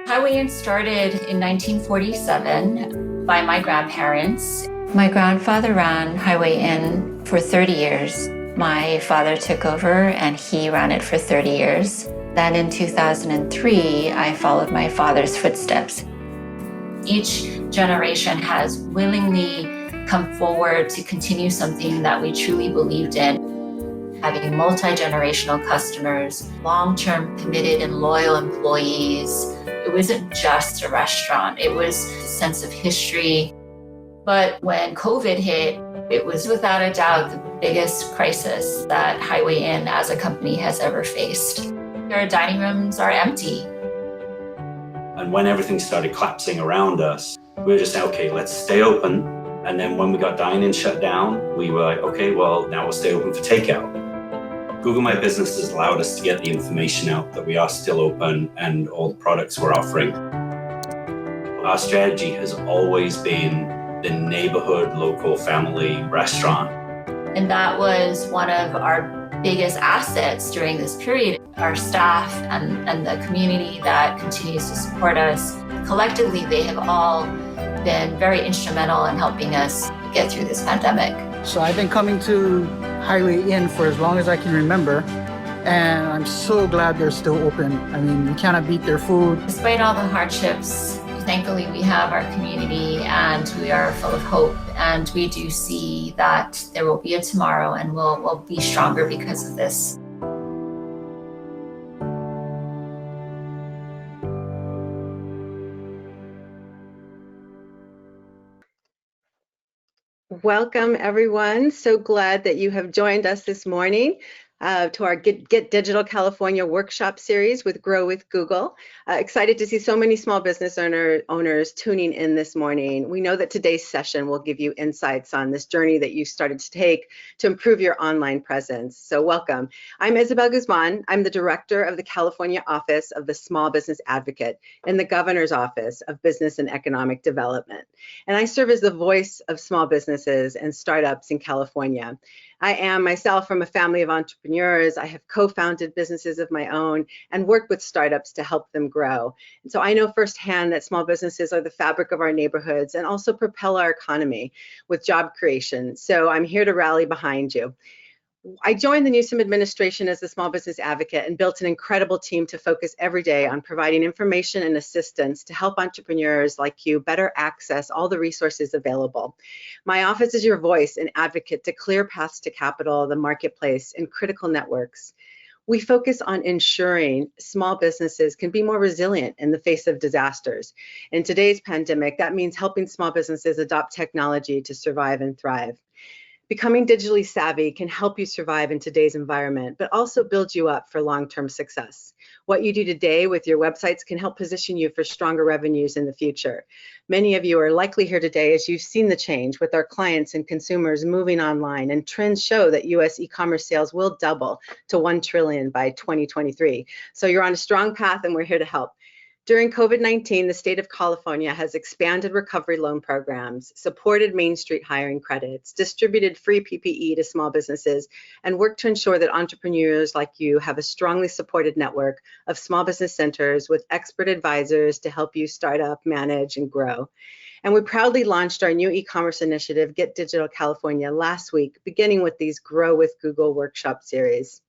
Highway Inn started in 1947 by my grandparents. My grandfather ran Highway Inn for 30 years. My father took over and he ran it for 30 years. Then in 2003, I followed my father's footsteps. Each generation has willingly come forward to continue something that we truly believed in. Having multi-generational customers, long-term committed and loyal employees. It wasn't just a restaurant, it was a sense of history. But when COVID hit, it was without a doubt the biggest crisis that Highway Inn as a company has ever faced. Our dining rooms are empty. And when everything started collapsing around us, we were just saying, okay, let's stay open. And then when we got dining shut down, we were like, okay, well, now we'll stay open for takeout. Google My Business has allowed us to get the information out that we are still open and all the products we're offering. Our strategy has always been the neighborhood, local family restaurant. And that was one of our biggest assets during this period. Our staff and the community that continues to support us. Collectively, they have all been very instrumental in helping us get through this pandemic. So I've been coming to Highway Inn for as long as I can remember, and I'm so glad they're still open. I mean, you cannot beat their food. Despite all the hardships, thankfully we have our community and we are full of hope, and we do see that there will be a tomorrow and we'll be stronger because of this. Welcome, everyone. So glad that you have joined us this morning to our Get Digital California workshop series with Grow with Google. Excited to see so many small business owners tuning in this morning. We know that today's session will give you insights on this journey that you started to take to improve your online presence. So welcome. I'm Isabel Guzman. I'm the director of the California office of the Small Business Advocate in the Governor's Office of Business and Economic Development. And I serve as the voice of small businesses and startups in California. I am myself from a family of entrepreneurs. I have co-founded businesses of my own and worked with startups to help them grow. And so I know firsthand that small businesses are the fabric of our neighborhoods and also propel our economy with job creation. So I'm here to rally behind you. I joined the Newsom administration as the Small Business Advocate and built an incredible team to focus every day on providing information and assistance to help entrepreneurs like you better access all the resources available. My office is your voice and advocate to clear paths to capital, the marketplace, and critical networks. We focus on ensuring small businesses can be more resilient in the face of disasters. In today's pandemic, that means helping small businesses adopt technology to survive and thrive. Becoming digitally savvy can help you survive in today's environment, but also build you up for long-term success. What you do today with your websites can help position you for stronger revenues in the future. Many of you are likely here today as you've seen the change with our clients and consumers moving online, and trends show that US e-commerce sales will double to $1 trillion by 2023. So you're on a strong path and we're here to help. During COVID-19, the state of California has expanded recovery loan programs, supported Main Street hiring credits, distributed free PPE to small businesses, and worked to ensure that entrepreneurs like you have a strongly supported network of small business centers with expert advisors to help you start up, manage, and grow. And we proudly launched our new e-commerce initiative, Get Digital California, last week, beginning with these Grow with Google workshop series.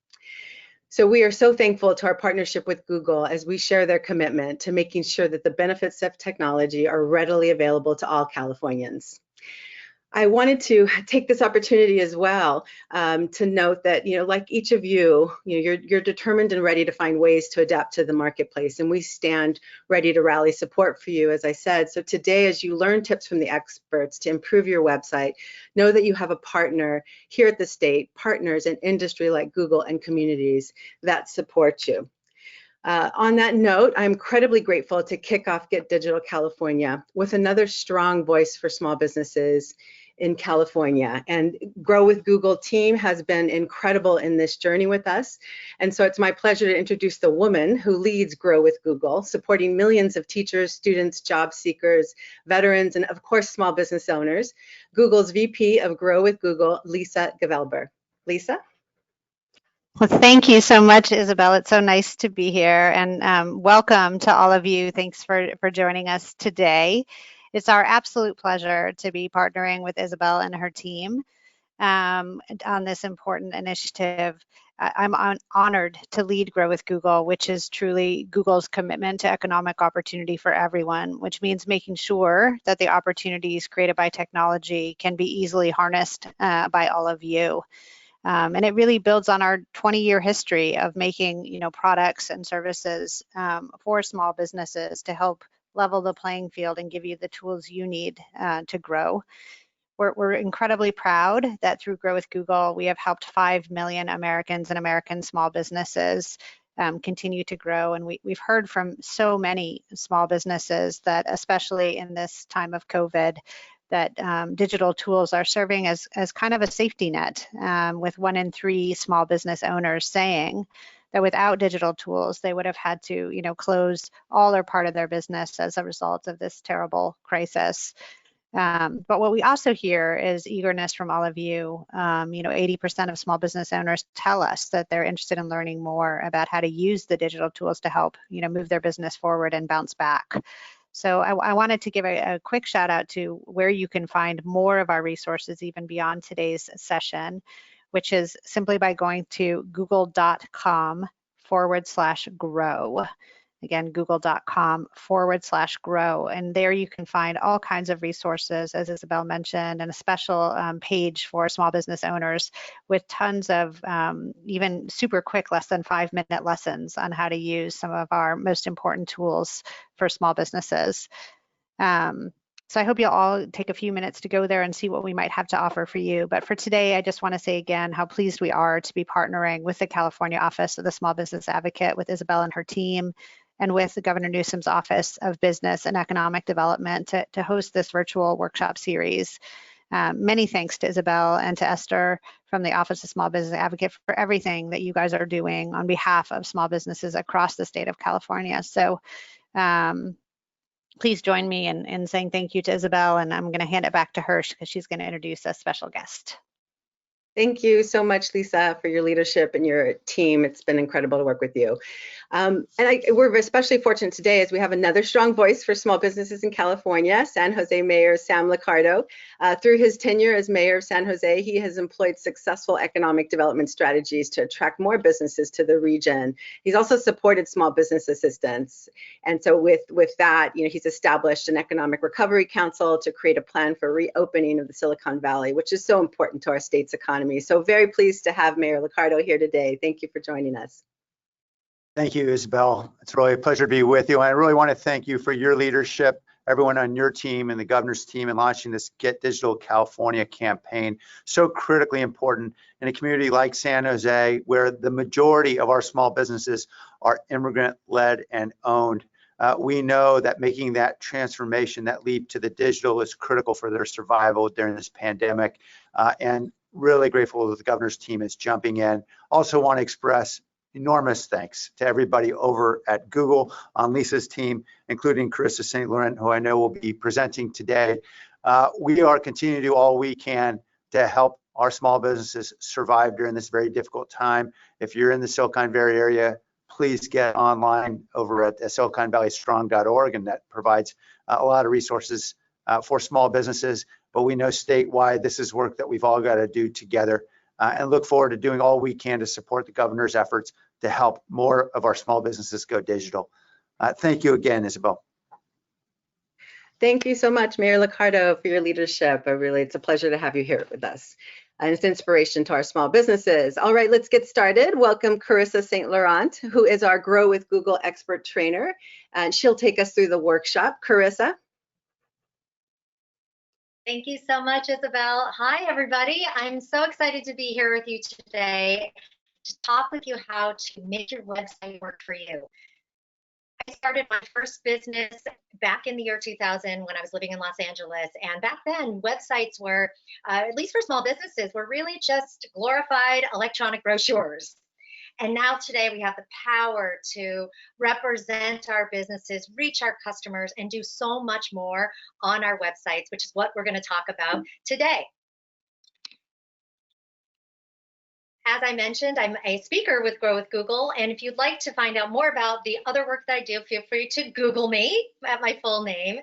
So we are so thankful to our partnership with Google as we share their commitment to making sure that the benefits of technology are readily available to all Californians. I wanted to take this opportunity as well to note that, like each of you, you're determined and ready to find ways to adapt to the marketplace, and we stand ready to rally support for you, as I said. So today, as you learn tips from the experts to improve your website, know that you have a partner here at the state, partners in industry like Google and communities that support you. On that note, I'm incredibly grateful to kick off Get Digital California with another strong voice for small businesses in California. And Grow with Google team has been incredible in this journey with us. And so it's my pleasure to introduce the woman who leads Grow with Google, supporting millions of teachers, students, job seekers, veterans, and of course, small business owners, Google's VP of Grow with Google, Lisa Gevelber. Lisa? Well, thank you so much, Isabel. It's so nice to be here, and welcome to all of you. Thanks for joining us today. It's our absolute pleasure to be partnering with Isabel and her team on this important initiative. I'm honored to lead Grow with Google, which is truly Google's commitment to economic opportunity for everyone, which means making sure that the opportunities created by technology can be easily harnessed by all of you. And it really builds on our 20-year history of making, products and services for small businesses to help level the playing field and give you the tools you need to grow. We're incredibly proud that through Grow with Google, we have helped 5 million Americans and American small businesses continue to grow. And we've heard from so many small businesses that, especially in this time of COVID, that digital tools are serving as kind of a safety net, with 1 in 3 small business owners saying that without digital tools, they would have had to, close all or part of their business as a result of this terrible crisis. But what we also hear is eagerness from all of you. 80% of small business owners tell us that they're interested in learning more about how to use the digital tools to help, move their business forward and bounce back. So I wanted to give a quick shout out to where you can find more of our resources even beyond today's session, which is simply by going to google.com/grow. Again, google.com/grow. And there you can find all kinds of resources, as Isabel mentioned, and a special page for small business owners with tons of even super quick, less than 5-minute lessons on how to use some of our most important tools for small businesses. So I hope you'll all take a few minutes to go there and see what we might have to offer for you. But for today, I just want to say again how pleased we are to be partnering with the California Office of the Small Business Advocate, with Isabel and her team, and with the Governor Newsom's Office of Business and Economic Development to host this virtual workshop series. Many thanks to Isabel and to Esther from the Office of Small Business Advocate for everything that you guys are doing on behalf of small businesses across the state of California. So please join me in saying thank you to Isabel, and I'm going to hand it back to her because she's going to introduce a special guest. Thank you so much, Lisa, for your leadership and your team. It's been incredible to work with you. We're especially fortunate today as we have another strong voice for small businesses in California, San Jose Mayor Sam Liccardo. Through his tenure as mayor of San Jose, he has employed successful economic development strategies to attract more businesses to the region. He's also supported small business assistance. And so with that, he's established an economic recovery council to create a plan for reopening of the Silicon Valley, which is so important to our state's economy. So very pleased to have Mayor Liccardo here today. Thank you for joining us. Thank you, Isabel. It's really a pleasure to be with you. And I really want to thank you for your leadership, everyone on your team and the governor's team in launching this Get Digital California campaign. So critically important in a community like San Jose, where the majority of our small businesses are immigrant-led and owned. We know that making that transformation, that leap to the digital, is critical for their survival during this pandemic. And really grateful that the governor's team is jumping in. Also want to express enormous thanks to everybody over at Google on Lisa's team, including Carissa St. Laurent, who I know will be presenting today. We are continuing to do all we can to help our small businesses survive during this very difficult time. If you're in the Silicon Valley area, please get online over at siliconvalleystrong.org, and that provides a lot of resources for small businesses. But we know statewide this is work that we've all got to do together, and look forward to doing all we can to support the governor's efforts to help more of our small businesses go digital. Thank you again, Isabel. Thank you so much, Mayor Liccardo, for your leadership. It's a pleasure to have you here with us. And it's inspiration to our small businesses. All right, let's get started. Welcome Carissa St. Laurent, who is our Grow with Google expert trainer, and she'll take us through the workshop. Carissa. Thank you so much, Isabel. Hi, everybody. I'm so excited to be here with you today to talk with you how to make your website work for you. I started my first business back in the year 2000 when I was living in Los Angeles. And back then, websites were, at least for small businesses, were really just glorified electronic brochures. And now today we have the power to represent our businesses, reach our customers, and do so much more on our websites, which is what we're going to talk about today. As I mentioned, I'm a speaker with Grow with Google, and if you'd like to find out more about the other work that I do, feel free to Google me at my full name.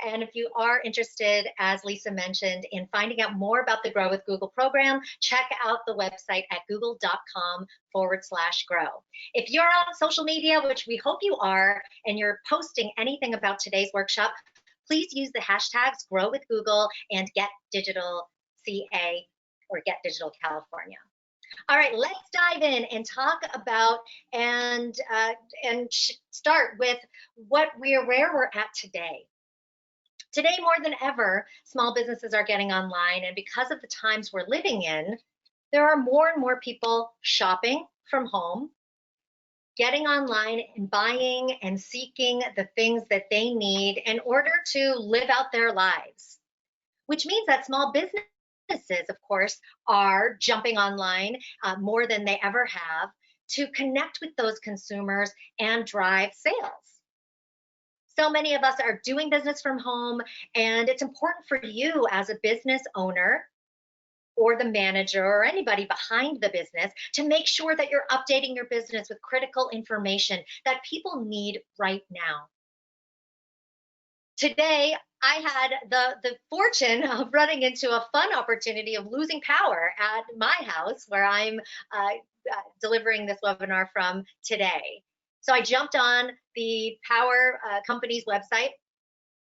And if you are interested, as Lisa mentioned, in finding out more about the Grow with Google program, check out the website at google.com/grow. If you're on social media, which we hope you are, and you're posting anything about today's workshop, please use the hashtags Grow with Google and Get Digital CA or Get Digital California. All right, let's dive in and talk about and start with where we're at today. Today, more than ever, small businesses are getting online, and because of the times we're living in, there are more and more people shopping from home, getting online and buying and seeking the things that they need in order to live out their lives, which means that small businesses, of course, are jumping online more than they ever have to connect with those consumers and drive sales. So many of us are doing business from home, and it's important for you as a business owner or the manager or anybody behind the business to make sure that you're updating your business with critical information that people need right now. Today, I had the fortune of running into a fun opportunity of losing power at my house where I'm delivering this webinar from today. So I jumped on the power company's website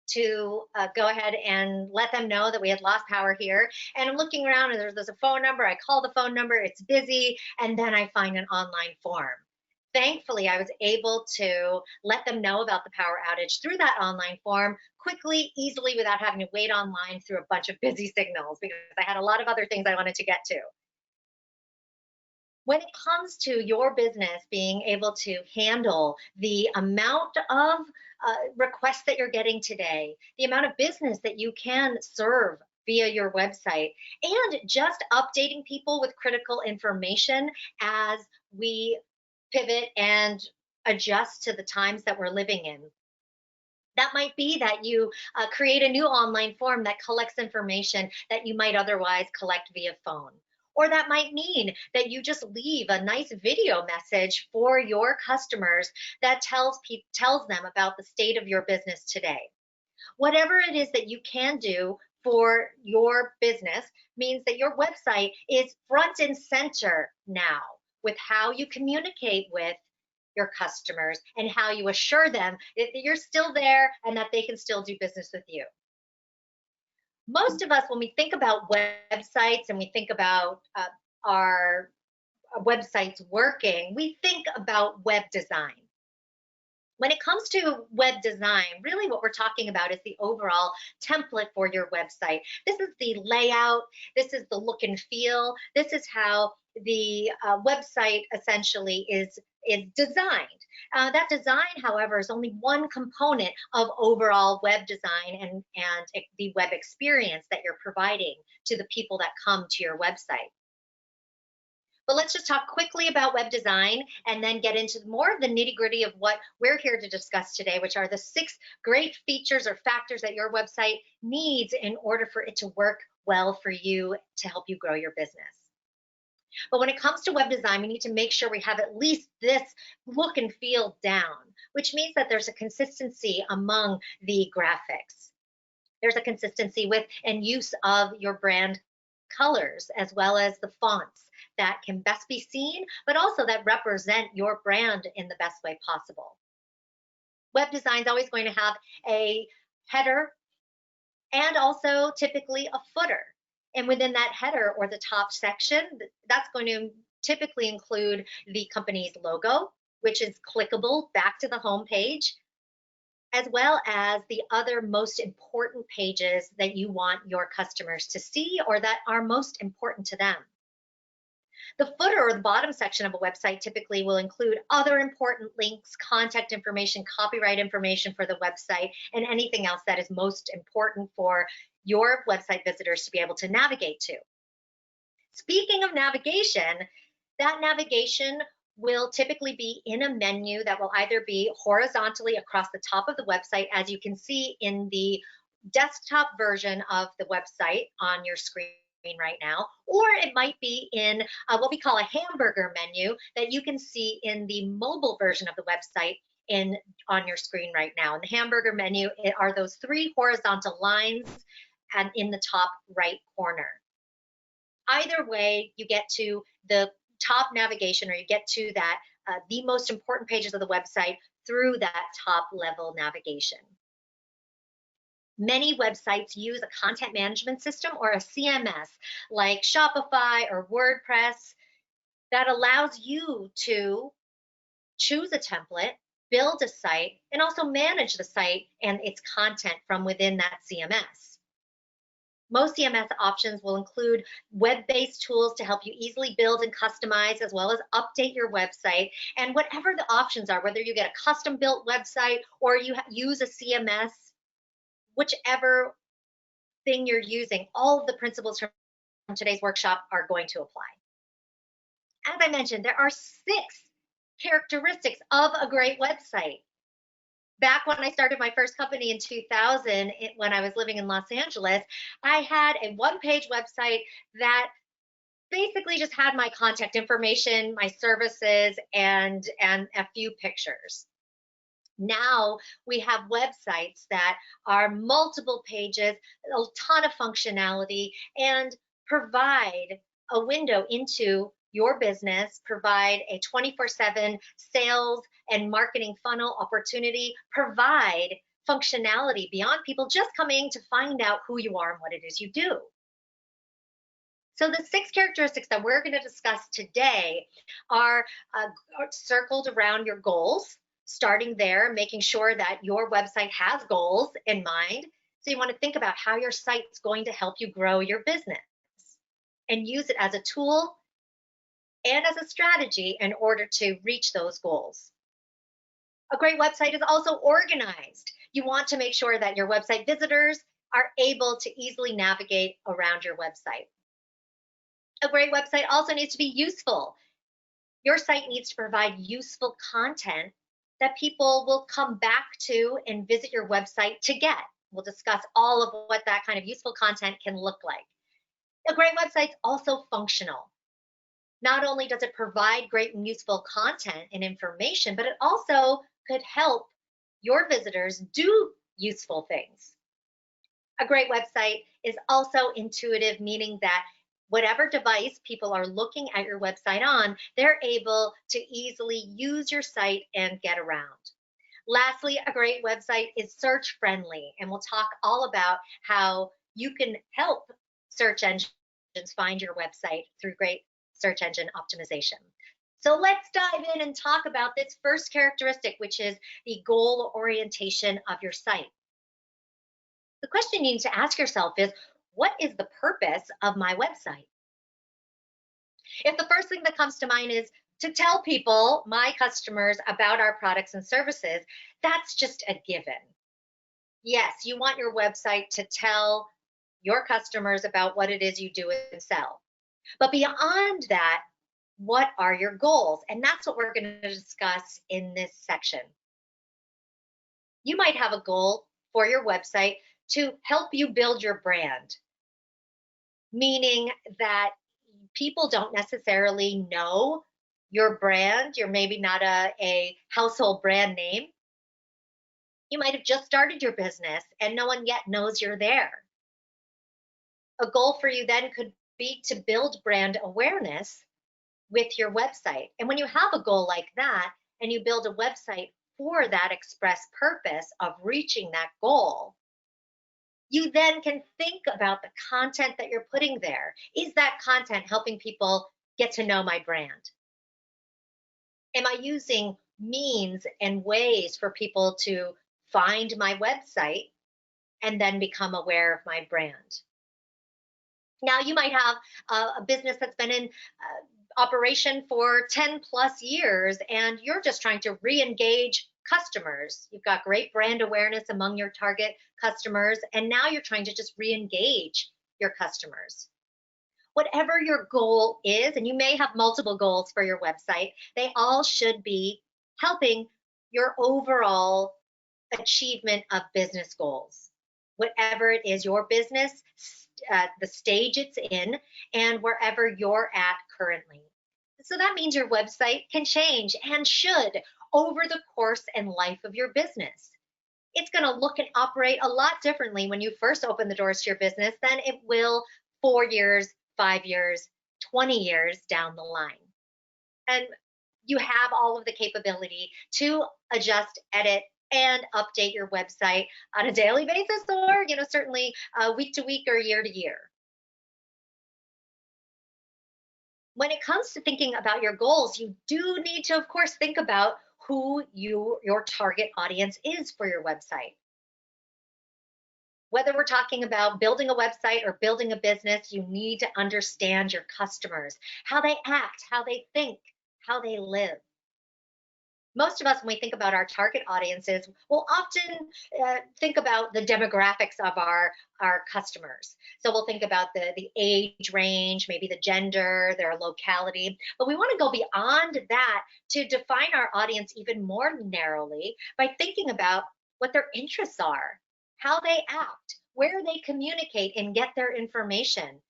to go ahead and let them know that we had lost power here. And I'm looking around and there's a phone number. I call the phone number, it's busy, and then I find an online form. Thankfully, I was able to let them know about the power outage through that online form quickly, easily, without having to wait online through a bunch of busy signals because I had a lot of other things I wanted to get to. When it comes to your business being able to handle the amount of requests that you're getting today, the amount of business that you can serve via your website, and just updating people with critical information as we pivot and adjust to the times that we're living in. That might be that you create a new online form that collects information that you might otherwise collect via phone. Or that might mean that you just leave a nice video message for your customers that tells them about the state of your business today. Whatever it is that you can do for your business means that your website is front and center now with how you communicate with your customers and how you assure them that you're still there and that they can still do business with you. Most of us, when we think about websites and we think about our websites working, we think about web design. When it comes to web design, really what we're talking about is the overall template for your website. This is the layout, this is the look and feel, this is how the website essentially is designed. That design, however, is only one component of overall web design and the web experience that you're providing to the people that come to your website. But let's just talk quickly about web design and then get into more of the nitty-gritty of what we're here to discuss today, which are the 6 great features or factors that your website needs in order for it to work well for you to help you grow your business. But when it comes to web design, we need to make sure we have at least this look and feel down, which means that there's a consistency among the graphics. There's a consistency with and use of your brand colors, as well as the fonts that can best be seen, but also that represent your brand in the best way possible. Web design is always going to have a header and also typically a footer. And within that header or the top section, that's going to typically include the company's logo, which is clickable back to the home page, as well as the other most important pages that you want your customers to see or that are most important to them. The footer or the bottom section of a website typically will include other important links, contact information, copyright information for the website, and anything else that is most important for your website visitors to be able to navigate to. Speaking of navigation, that navigation will typically be in a menu that will either be horizontally across the top of the website, as you can see in the desktop version of the website on your screen right now, or it might be in what we call a hamburger menu that you can see in the mobile version of the website on your screen right now. And the hamburger menu are those 3 horizontal lines and in the top right corner. Either way, you get to the top navigation, or you get to that the most important pages of the website through that top level navigation. Many websites use a content management system or a CMS like Shopify or WordPress that allows you to choose a template, build a site, and also manage the site and its content from within that CMS. Most CMS options will include web-based tools to help you easily build and customize, as well as update your website. And whatever the options are, whether you get a custom-built website or you use a CMS, whichever thing you're using, all of the principles from today's workshop are going to apply. As I mentioned, there are 6 characteristics of a great website. Back when I started my first company in 2000, when I was living in Los Angeles, I had a one-page website that basically just had my contact information, my services, and a few pictures. Now we have websites that are multiple pages, a ton of functionality, and provide a window into your business, provide a 24/7 sales and marketing funnel opportunity, provide functionality beyond people just coming to find out who you are and what it is you do. So the 6 characteristics that we're going to discuss today are circled around your goals, starting there, making sure that your website has goals in mind. So you want to think about how your site's going to help you grow your business and use it as a tool and as a strategy in order to reach those goals. A great website is also organized. You want to make sure that your website visitors are able to easily navigate around your website. A great website also needs to be useful. Your site needs to provide useful content that people will come back to and visit your website to get. We'll discuss all of what that kind of useful content can look like. A great website's also functional. Not only does it provide great and useful content and information, but it also could help your visitors do useful things. A great website is also intuitive, meaning that whatever device people are looking at your website on, they're able to easily use your site and get around. Lastly, a great website is search friendly, and we'll talk all about how you can help search engines find your website through great search engine optimization. So let's dive in and talk about this first characteristic, which is the goal orientation of your site. The question you need to ask yourself is, what is the purpose of my website? If the first thing that comes to mind is to tell people, my customers, about our products and services, that's just a given. Yes, you want your website to tell your customers about what it is you do and sell. But beyond that, what are your goals? And that's what we're going to discuss in this section. You might have a goal for your website to help you build your brand, meaning that people don't necessarily know your brand. You're maybe not a household brand name. You might have just started your business and no one yet knows you're there. A goal for you then could be to build brand awareness with your website. And when you have a goal like that and you build a website for that express purpose of reaching that goal, you then can think about the content that you're putting there. Is that content helping people get to know my brand? Am I using means and ways for people to find my website and then become aware of my brand? Now, you might have a business that's been in operation for 10 plus years, and you're just trying to re-engage customers. You've got great brand awareness among your target customers, and now you're trying to just re-engage your customers. Whatever your goal is, and you may have multiple goals for your website, they all should be helping your overall achievement of business goals. whatever it is your business, the stage it's in, and wherever you're at currently. So that means your website can change and should over the course and life of your business. It's going to look and operate a lot differently when you first open the doors to your business than it will 4 years, 5 years, 20 years down the line. And you have all of the capability to adjust, edit, and update your website on a daily basis, or certainly week to week or year to year. When it comes to thinking about your goals, you do need to, of course, think about who your target audience is for your website. Whether we're talking about building a website or building a business, you need to understand your customers, how they act, how they think, how they live. Most of us, when we think about our target audiences, will often think about the demographics of our customers. So we'll think about the age range, maybe the gender, their locality. But we want to go beyond that to define our audience even more narrowly by thinking about what their interests are, how they act, where they communicate and get their information,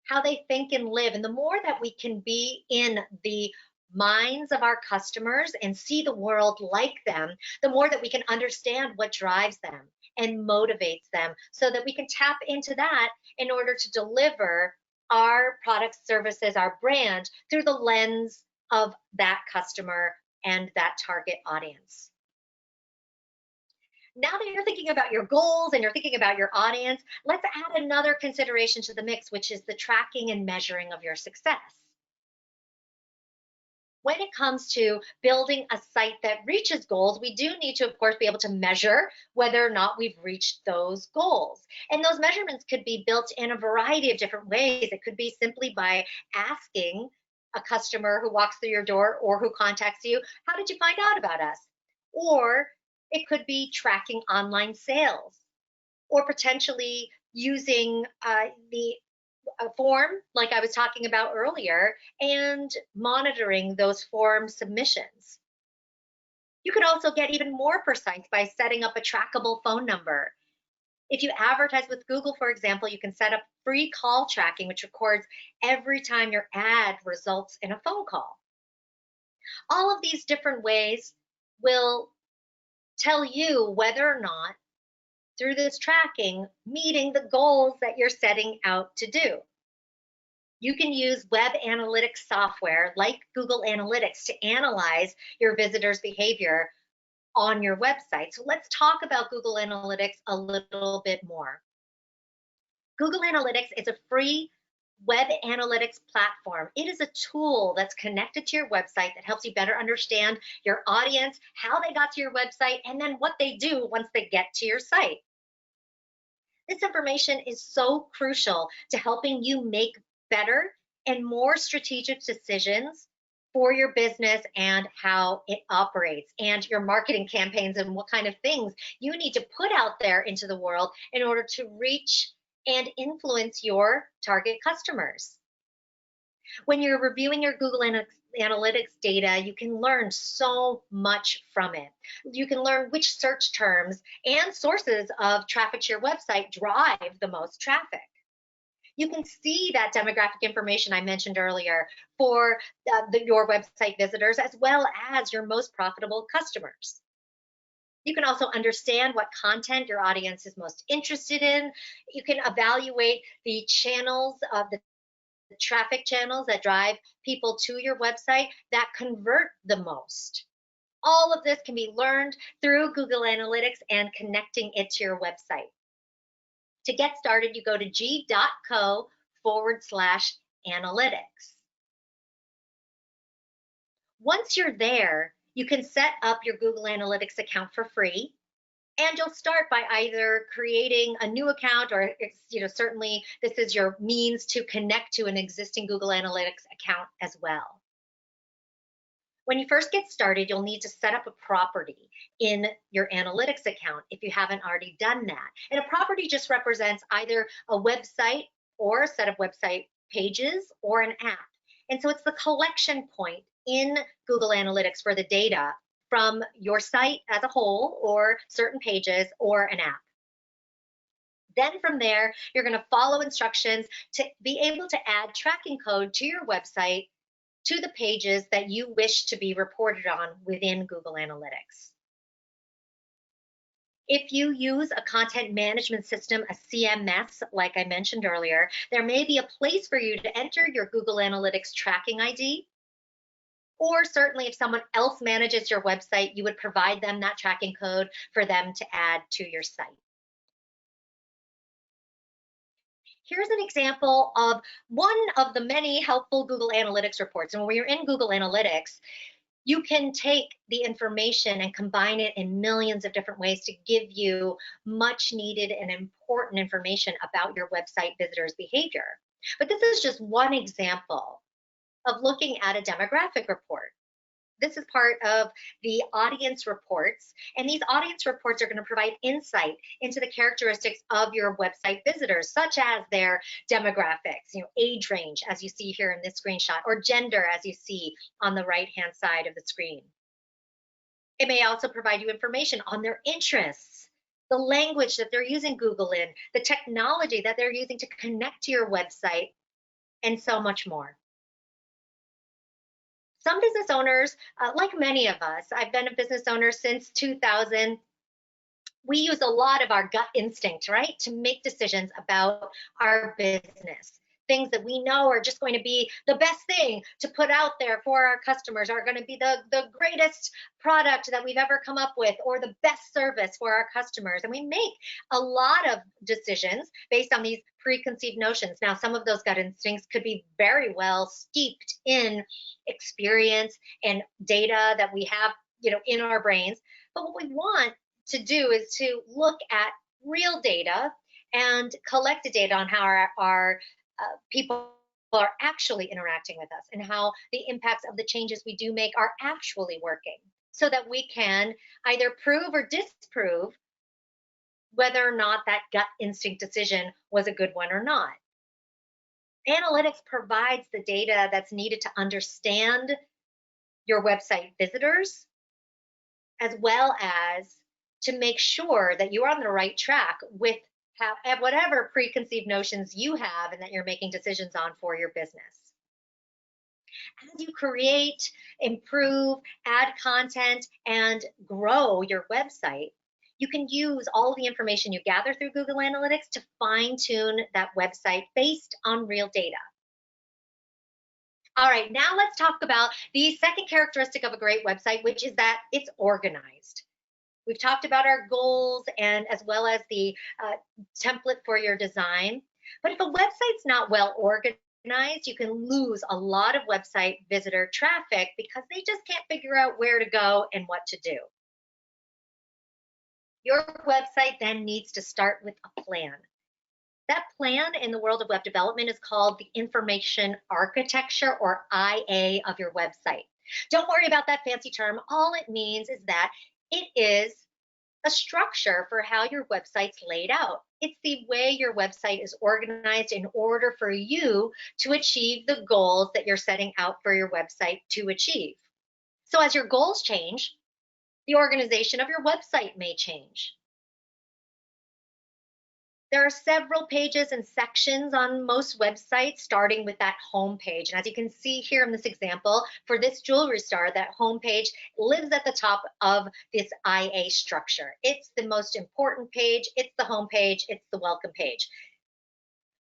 how they think and live. And the more that we can be in the minds of our customers and see the world like them, the more that we can understand what drives them and motivates them, so that we can tap into that in order to deliver our products, services, our brand through the lens of that customer and that target audience. Now that you're thinking about your goals and you're thinking about your audience, let's add another consideration to the mix, which is the tracking and measuring of your success. When it comes to building a site that reaches goals, we do need to, of course, be able to measure whether or not we've reached those goals. And those measurements could be built in a variety of different ways. It could be simply by asking a customer who walks through your door or who contacts you, how did you find out about us? Or it could be tracking online sales, or potentially using a form like I was talking about earlier and monitoring those form submissions. You could also get even more precise by setting up a trackable phone number. If you advertise with Google, for example, you can set up free call tracking, which records every time your ad results in a phone call. All of these different ways will tell you whether or not, through this tracking, meeting the goals that you're setting out to do. You can use web analytics software like Google Analytics to analyze your visitors' behavior on your website. So let's talk about Google Analytics a little bit more. Google Analytics is a free web analytics platform. It is a tool that's connected to your website that helps you better understand your audience, how they got to your website, and then what they do once they get to your site. This information is so crucial to helping you make better and more strategic decisions for your business and how it operates, and your marketing campaigns and what kind of things you need to put out there into the world in order to reach and influence your target customers. When you're reviewing your Google Analytics data, you can learn so much from it. You can learn which search terms and sources of traffic to your website drive the most traffic. You can see that demographic information I mentioned earlier for your website visitors, as well as your most profitable customers. You can also understand what content your audience is most interested in. You can evaluate the channels of the traffic channels that drive people to your website that convert the most. All of this can be learned through Google Analytics and connecting it to your website. To get started, you go to g.co/analytics. Once you're there, you can set up your Google Analytics account for free, and you'll start by either creating a new account, or certainly this is your means to connect to an existing Google Analytics account as well. When you first get started, you'll need to set up a property in your analytics account if you haven't already done that. And a property just represents either a website or a set of website pages or an app. And so it's the collection point in Google Analytics for the data from your site as a whole, or certain pages, or an app. Then from there, you're going to follow instructions to be able to add tracking code to your website to the pages that you wish to be reported on within Google Analytics. If you use a content management system, a CMS, like I mentioned earlier, there may be a place for you to enter your Google Analytics tracking ID. Or certainly if someone else manages your website, you would provide them that tracking code for them to add to your site. Here's an example of one of the many helpful Google Analytics reports. And when you're in Google Analytics, you can take the information and combine it in millions of different ways to give you much needed and important information about your website visitors' behavior. But this is just one example of looking at a demographic report. This is part of the audience reports, and these audience reports are going to provide insight into the characteristics of your website visitors, such as their demographics, age range, as you see here in this screenshot, or gender, as you see on the right-hand side of the screen. It may also provide you information on their interests, the language that they're using Google in, the technology that they're using to connect to your website, and so much more. Some business owners, like many of us, I've been a business owner since 2000. We use a lot of our gut instinct, right, to make decisions about our business. Things that we know are just going to be the best thing to put out there for our customers, are going to be the greatest product that we've ever come up with, or the best service for our customers. And we make a lot of decisions based on these preconceived notions. Now, some of those gut instincts could be very well steeped in experience and data that we have, in our brains. But what we want to do is to look at real data and collect the data on how our people are actually interacting with us and how the impacts of the changes we do make are actually working, so that we can either prove or disprove whether or not that gut instinct decision was a good one or not. Analytics provides the data that's needed to understand your website visitors, as well as to make sure that you're on the right track with whatever preconceived notions you have and that you're making decisions on for your business. As you create, improve, add content, and grow your website, you can use all the information you gather through Google Analytics to fine-tune that website based on real data. All right, now let's talk about the second characteristic of a great website, which is that it's organized. We've talked about our goals and as well as the template for your design. But if a website's not well organized, you can lose a lot of website visitor traffic because they just can't figure out where to go and what to do. Your website then needs to start with a plan. That plan in the world of web development is called the information architecture, or IA, of your website. Don't worry about that fancy term. All it means is that it is a structure for how your website's laid out. It's the way your website is organized in order for you to achieve the goals that you're setting out for your website to achieve. So as your goals change, the organization of your website may change. There are several pages and sections on most websites, starting with that home page. And as you can see here in this example, for this jewelry store, that home page lives at the top of this IA structure. It's the most important page, it's the home page, it's the welcome page.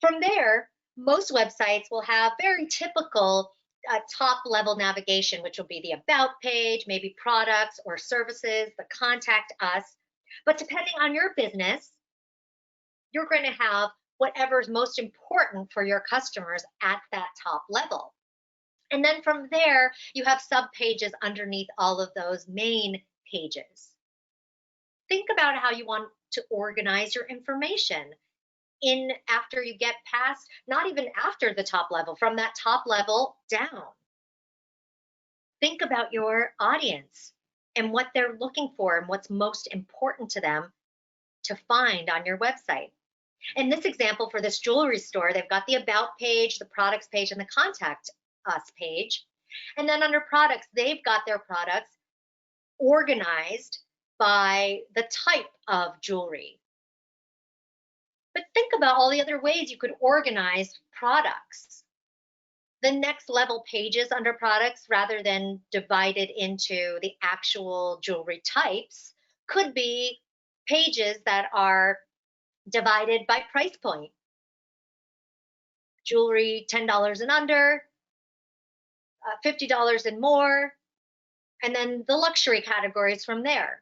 From there, most websites will have very typical top-level navigation, which will be the About page, maybe products or services, the Contact Us. But depending on your business, you're going to have whatever's most important for your customers at that top level. And then from there, you have sub-pages underneath all of those main pages. Think about how you want to organize your information after you get past, not even after the top level, from that top level down. Think about your audience and what they're looking for and what's most important to them to find on your website. In this example, for this jewelry store, they've got the About page, the Products page, and the Contact Us page. And then under Products, they've got their products organized by the type of jewelry. But think about all the other ways you could organize products. The next level pages under products, rather than divided into the actual jewelry types, could be pages that are divided by price point. Jewelry $10 and under, $50 and more, and then the luxury categories from there.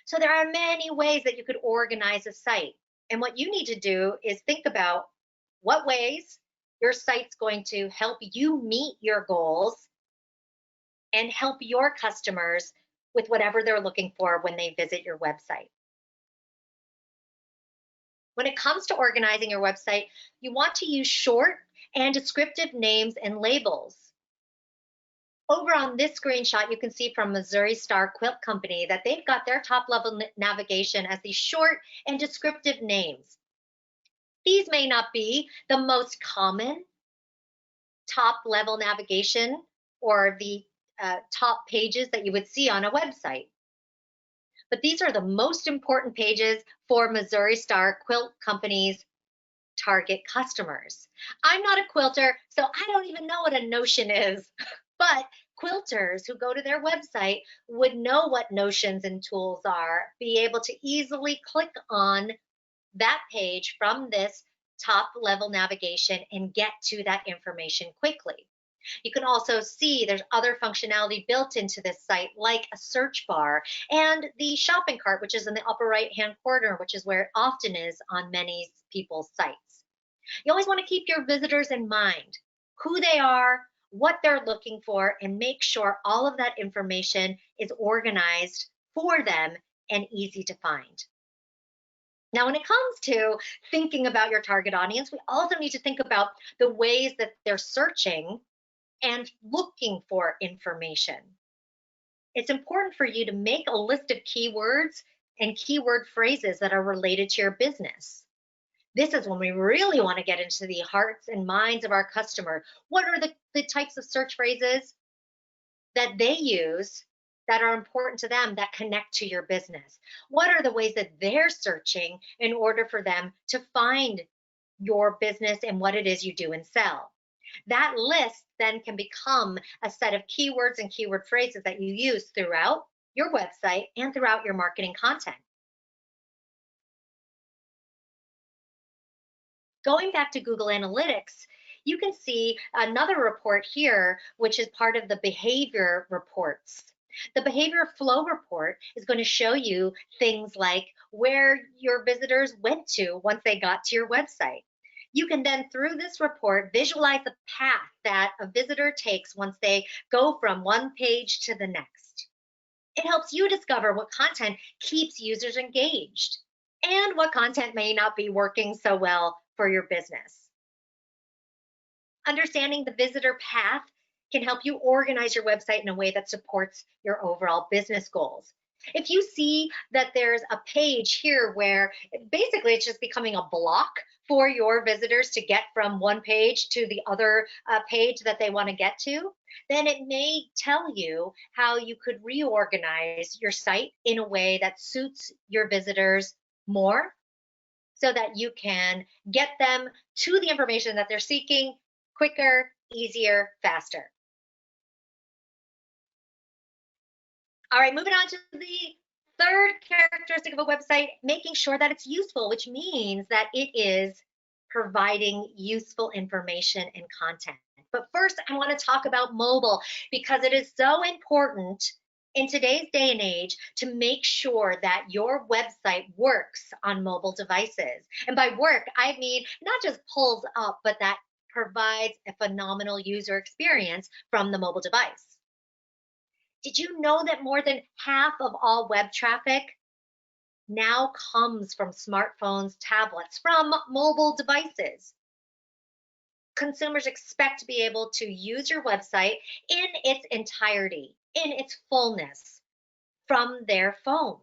So there are many ways that you could organize a site. And what you need to do is think about what ways your site's going to help you meet your goals and help your customers with whatever they're looking for when they visit your website. When it comes to organizing your website, you want to use short and descriptive names and labels. Over on this screenshot, you can see from Missouri Star Quilt Company that they've got their top level navigation as these short and descriptive names. These may not be the most common top level navigation or the top pages that you would see on a website, but these are the most important pages for Missouri Star Quilt Company's target customers. I'm not a quilter, so I don't even know what a notion is, but quilters who go to their website would know what notions and tools are, be able to easily click on that page from this top level navigation and get to that information quickly. You can also see there's other functionality built into this site, like a search bar and the shopping cart, which is in the upper right-hand corner, which is where it often is on many people's sites. You always want to keep your visitors in mind, who they are, what they're looking for, and make sure all of that information is organized for them and easy to find. Now, when it comes to thinking about your target audience, we also need to think about the ways that they're searching and looking for information. It's important for you to make a list of keywords and keyword phrases that are related to your business. This is when we really want to get into the hearts and minds of our customer. What are the types of search phrases that they use that are important to them, that connect to your business? What are the ways that they're searching in order for them to find your business and what it is you do and sell? That list then can become a set of keywords and keyword phrases that you use throughout your website and throughout your marketing content. Going back to Google Analytics, you can see another report here, which is part of the behavior reports. The behavior flow report is going to show you things like where your visitors went to once they got to your website. You can then, through this report, visualize the path that a visitor takes once they go from one page to the next. It helps you discover what content keeps users engaged and what content may not be working so well for your business. Understanding the visitor path can help you organize your website in a way that supports your overall business goals. If you see that there's a page here where basically it's just becoming a block for your visitors to get from one page to the other page that they want to get to, then it may tell you how you could reorganize your site in a way that suits your visitors more, so that you can get them to the information that they're seeking quicker, easier, faster. All right, moving on to the third characteristic of a website, making sure that it's useful, which means that it is providing useful information and content. But first, I want to talk about mobile, because it is so important in today's day and age to make sure that your website works on mobile devices. And by work, I mean not just pulls up, but that provides a phenomenal user experience from the mobile device. Did you know that more than half of all web traffic now comes from smartphones, tablets, from mobile devices? Consumers expect to be able to use your website in its entirety, in its fullness, from their phones.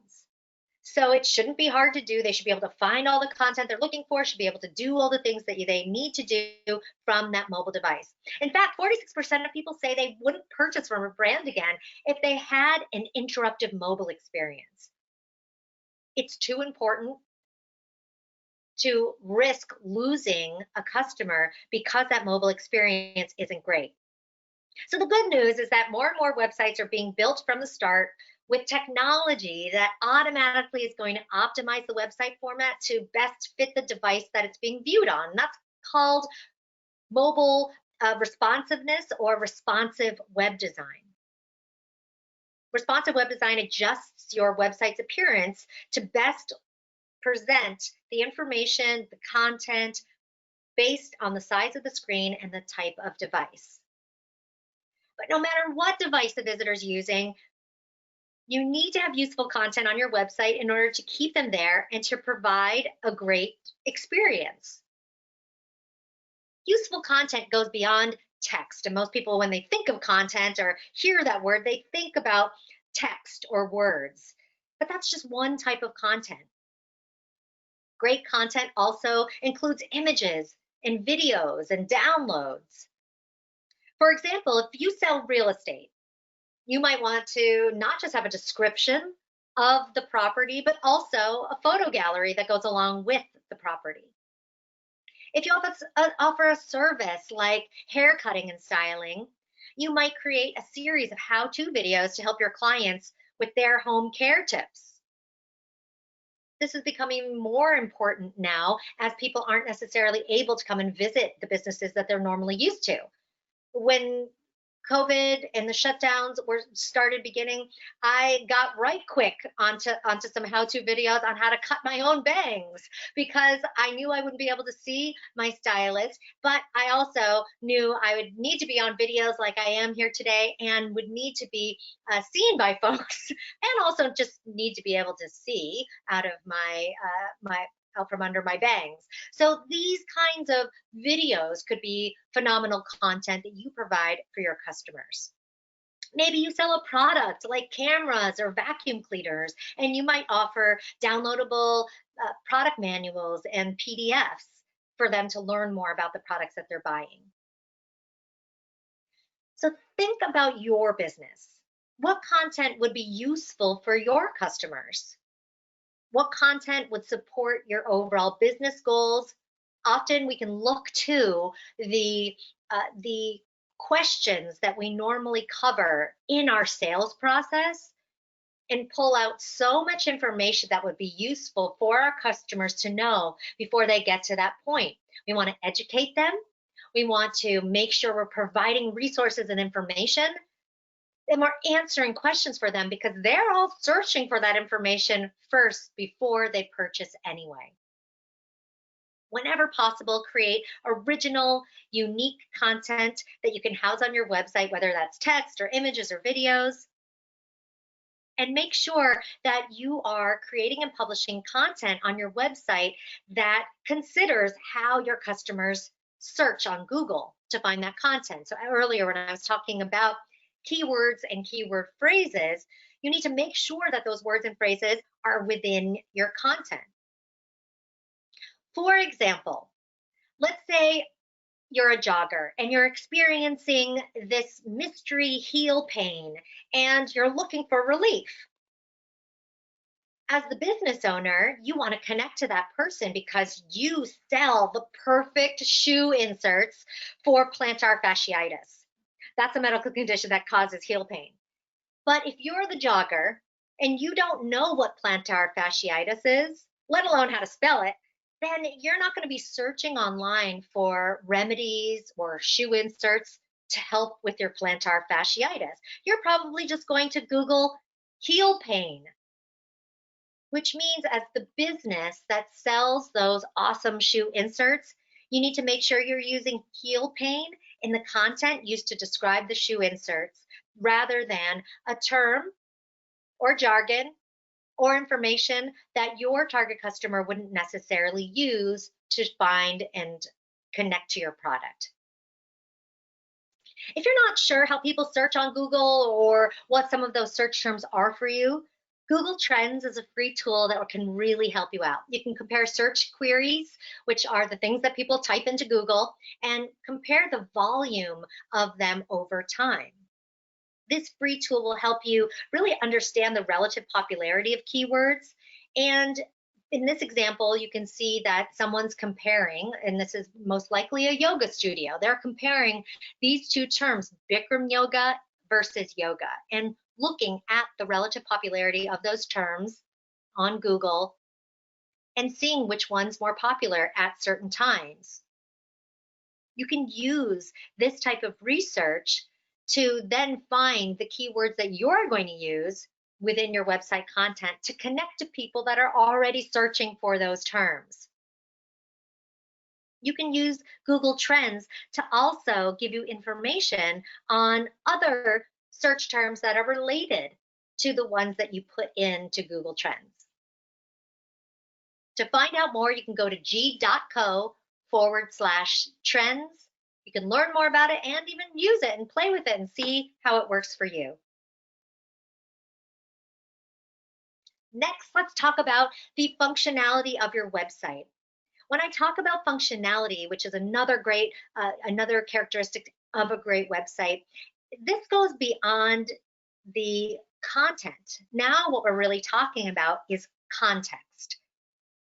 So it shouldn't be hard to do. They should be able to find all the content they're looking for, should be able to do all the things that they need to do from that mobile device. In fact, 46% of people say they wouldn't purchase from a brand again if they had an interruptive mobile experience. It's too important to risk losing a customer because that mobile experience isn't great. So the good news is that more and more websites are being built from the start with technology that automatically is going to optimize the website format to best fit the device that it's being viewed on. And that's called mobile responsiveness or responsive web design. Responsive web design adjusts your website's appearance to best present the information, the content, based on the size of the screen and the type of device. But no matter what device the visitor is using, you need to have useful content on your website in order to keep them there and to provide a great experience. Useful content goes beyond text, and most people, when they think of content or hear that word, they think about text or words, but that's just one type of content. Great content also includes images and videos and downloads. For example, if you sell real estate, you might want to not just have a description of the property, but also a photo gallery that goes along with the property. If you offer a service like hair cutting and styling, you might create a series of how-to videos to help your clients with their home care tips. This is becoming more important now as people aren't necessarily able to come and visit the businesses that they're normally used to. When COVID and the shutdowns started beginning, I got right quick onto some how-to videos on how to cut my own bangs because I knew I wouldn't be able to see my stylist, but I also knew I would need to be on videos like I am here today and would need to be seen by folks and also just need to be able to see out of out from under my bangs. So these kinds of videos could be phenomenal content that you provide for your customers. Maybe you sell a product like cameras or vacuum cleaners, and you might offer downloadable product manuals and PDFs for them to learn more about the products that they're buying. So think about your business. What content would be useful for your customers? What content would support your overall business goals? Often we can look to the questions that we normally cover in our sales process and pull out so much information that would be useful for our customers to know before they get to that point. We want to educate them. We want to make sure we're providing resources and information, and we're answering questions for them because they're all searching for that information first before they purchase anyway. Whenever possible, create original, unique content that you can house on your website, whether that's text or images or videos. And make sure that you are creating and publishing content on your website that considers how your customers search on Google to find that content. So earlier when I was talking about keywords and keyword phrases, you need to make sure that those words and phrases are within your content. For example, let's say you're a jogger and you're experiencing this mystery heel pain and you're looking for relief. As the business owner, you want to connect to that person because you sell the perfect shoe inserts for plantar fasciitis. That's a medical condition that causes heel pain. But if you're the jogger and you don't know what plantar fasciitis is, let alone how to spell it, then you're not going to be searching online for remedies or shoe inserts to help with your plantar fasciitis. You're probably just going to Google heel pain, which means as the business that sells those awesome shoe inserts, you need to make sure you're using heel pain in the content used to describe the shoe inserts rather than a term or jargon or information that your target customer wouldn't necessarily use to find and connect to your product. If you're not sure how people search on Google or what some of those search terms are for you, Google Trends is a free tool that can really help you out. You can compare search queries, which are the things that people type into Google, and compare the volume of them over time. This free tool will help you really understand the relative popularity of keywords and In this example, you can see that someone's comparing, and this is most likely a yoga studio. They're comparing these two terms, Bikram yoga versus yoga, and looking at the relative popularity of those terms on Google and seeing which one's more popular at certain times. You can use this type of research to then find the keywords that you're going to use within your website content to connect to people that are already searching for those terms. You can use Google Trends to also give you information on other search terms that are related to the ones that you put into Google Trends. To find out more, you can go to g.co/trends. You can learn more about it and even use it and play with it and see how it works for you. Next, let's talk about the functionality of your website. When I talk about functionality, which is another characteristic of a great website, this goes beyond the content. Now what we're really talking about is context.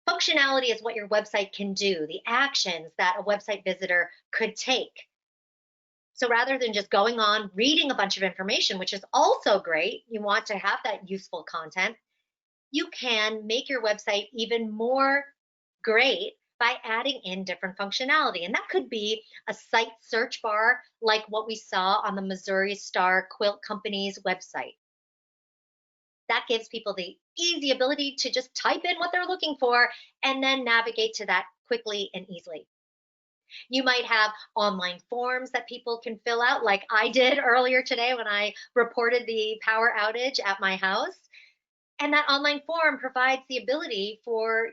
Functionality is what your website can do, the actions that a website visitor could take. So rather than just going on reading a bunch of information, which is also great, you want to have that useful content, you can make your website even more great by adding in different functionality. And that could be a site search bar like what we saw on the Missouri Star Quilt Company's website. That gives people the easy ability to just type in what they're looking for and then navigate to that quickly and easily. You might have online forms that people can fill out like I did earlier today when I reported the power outage at my house. And that online form provides the ability for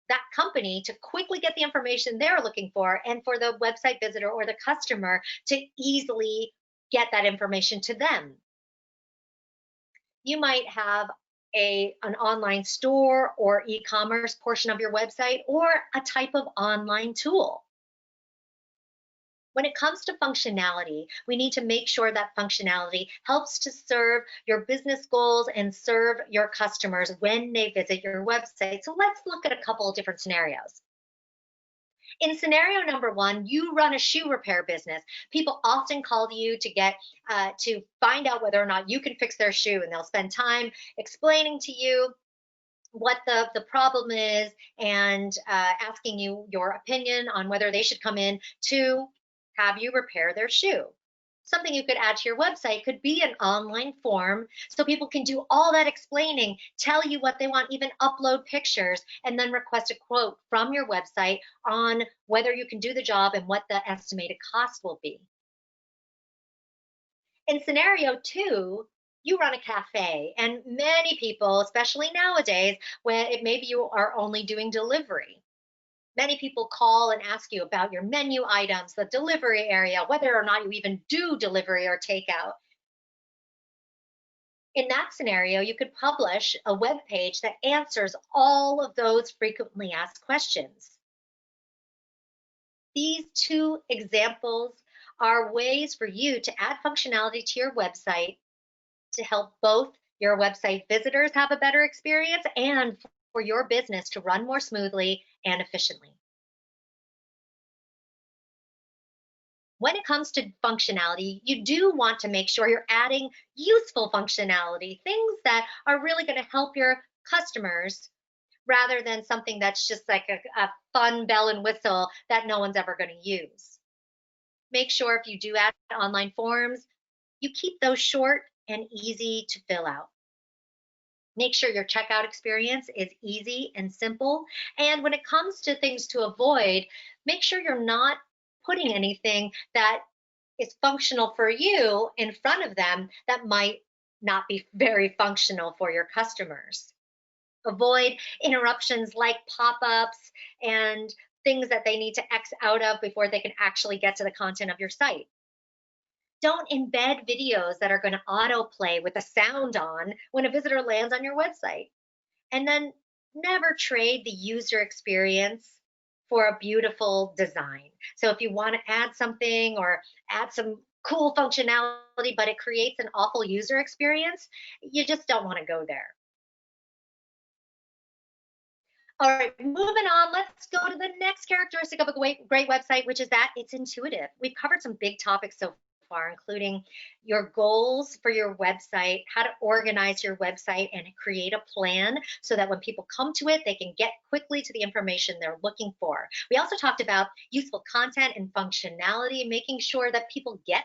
that company to quickly get the information they're looking for and for the website visitor or the customer to easily get that information to them. You might have an online store or e-commerce portion of your website or a type of online tool. When it comes to functionality, we need to make sure that functionality helps to serve your business goals and serve your customers when they visit your website. So let's look at a couple of different scenarios. In scenario number one, you run a shoe repair business. People often call you to find out whether or not you can fix their shoe, and they'll spend time explaining to you what the problem is and asking you your opinion on whether they should come in to have you repair their shoe. Something you could add to your website could be an online form so people can do all that explaining, tell you what they want, even upload pictures, and then request a quote from your website on whether you can do the job and what the estimated cost will be. In scenario two, you run a cafe, and many people, especially nowadays, when maybe you are only doing delivery. Many people call and ask you about your menu items, the delivery area, whether or not you even do delivery or takeout. In that scenario, you could publish a web page that answers all of those frequently asked questions. These two examples are ways for you to add functionality to your website to help both your website visitors have a better experience and for your business to run more smoothly and efficiently. When it comes to functionality, you do want to make sure you're adding useful functionality, things that are really going to help your customers rather than something that's just like a fun bell and whistle that no one's ever going to use. Make sure if you do add online forms, you keep those short and easy to fill out. Make sure your checkout experience is easy and simple. And when it comes to things to avoid, make sure you're not putting anything that is functional for you in front of them that might not be very functional for your customers. Avoid interruptions like pop-ups and things that they need to X out of before they can actually get to the content of your site. Don't embed videos that are going to autoplay with the sound on when a visitor lands on your website. And then never trade the user experience for a beautiful design. So if you want to add something or add some cool functionality, but it creates an awful user experience, you just don't want to go there. All right, moving on, let's go to the next characteristic of a great website, which is that it's intuitive. We've covered some big topics so far, including your goals for your website, how to organize your website and create a plan so that when people come to it, they can get quickly to the information they're looking for. We also talked about useful content and functionality, making sure that people get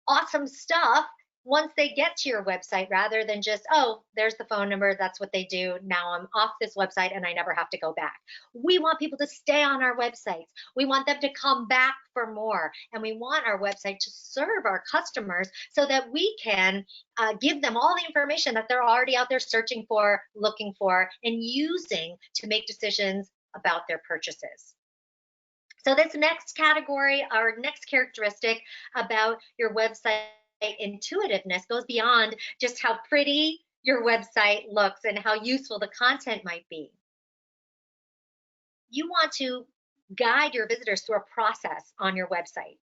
awesome stuff once they get to your website, rather than just, oh, there's the phone number, that's what they do, now I'm off this website and I never have to go back. We want people to stay on our websites. We want them to come back for more, and we want our website to serve our customers so that we can give them all the information that they're already out there searching for, looking for, and using to make decisions about their purchases. So this next category, our next characteristic about your website intuitiveness, goes beyond just how pretty your website looks and how useful the content might be. You want to guide your visitors through a process on your website.